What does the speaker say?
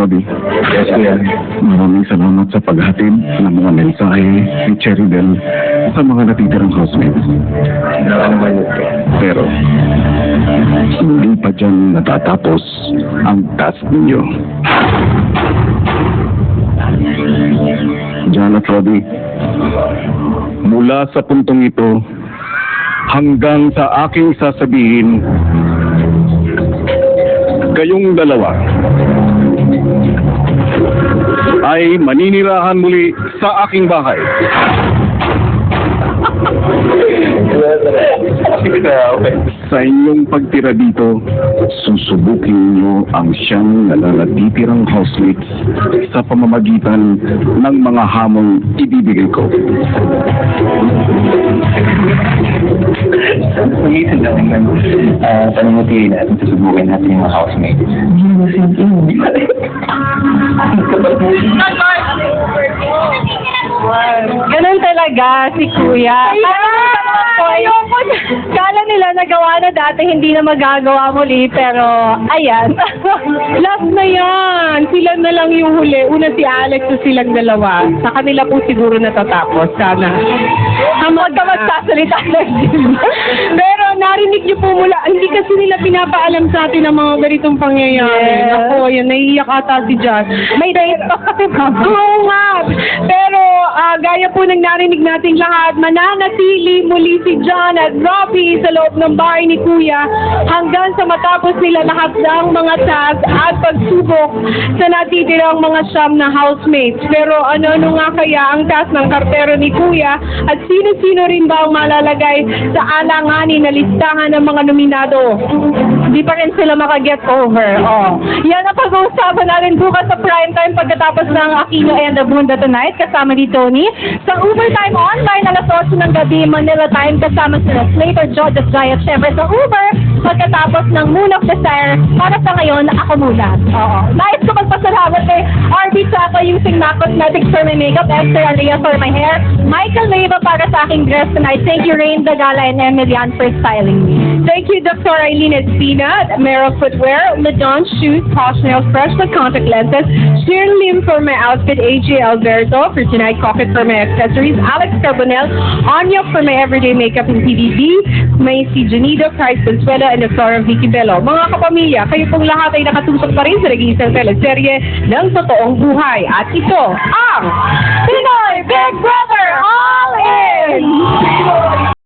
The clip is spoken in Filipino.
Robbie. Yes, kuya. Maraming salamat sa paghatid ng mga mensahe ni Cherrybel sa mga natitirang housemates. Naman yun. Pero, hindi pa dyan natatapos ang task ninyo. Jan at Robbie, mula sa puntong ito hanggang sa aking sasabihin, kayong dalawa ay maninirahan muli sa aking bahay. Sa inyong pagtira dito, susubukin niyo ang siyang nanatitirang housemates sa pamamagitan ng mga hamong ibibigay ko. Pagitan natin ng panungutin natin, susubukin natin yung mga housemates. Ganun talaga si Kuya. Kala nila nagawa na dati, hindi na magagawa muli, pero ayan. Last na yan. Sila na lang yung huli. Una si Alex at silang dalawa. Sa kanila po siguro natatapos. Sana. Huwag ka magsasalita na pero narinig niyo po mula, hindi kasi nila pinapaalam sa atin ang mga ganitong pangyayari. Ako, yan, naiiyak ata si John. May date pa kasi oo nga. Pero gaya po ng narinig nating lahat, mananatili muli si John at Robbie sa loob ng bahay ni Kuya hanggang sa matapos nila lahat ng mga task at pagsubok sa natitirang mga siyam na housemates. Pero ano nga kaya ang task ng kartero ni Kuya at sino-sino rin ba ang malalagay sa alanganin na listahan ng mga nominado? Hindi pa rin sila makaget over. Yan ang pag-uusapan natin bukas sa primetime pagkatapos ng Aquino and Abunda Tonight kasama ni Tony. Sa Overtime Online alas 8 ng gabi Manila Time kasama sila Slater, George at Jaya syempre sa Uber pagkatapos ng Moon of Desire. Para sa ngayon, ako muna. Nais ko magpasalamat kay RB Chapa using MAC Cosmetics for my makeup, Esther Alia for my hair, Michael Leyva para sa aking dress tonight. Thank you Rain Dagala and Emilian for styling me. Thank you Dr. Eileen Espina at Merrill Footwear, Ladon Shoes, Posh Nails, Fresh with Contact Lenses, Shirley Lim for my outfit, AJ Alberto for tonight, Coffee for my accessories, Alex Carbonell, Anya for my everyday makeup and PVD, Macy Janido, Price Consuela, and the Flora Vicky Bello. Mga kapamilya, kayo pong lahat ay nakatutok pa rin sa nag-iisang teleserye ng totoong buhay. At ito ang Pinoy Big Brother All In!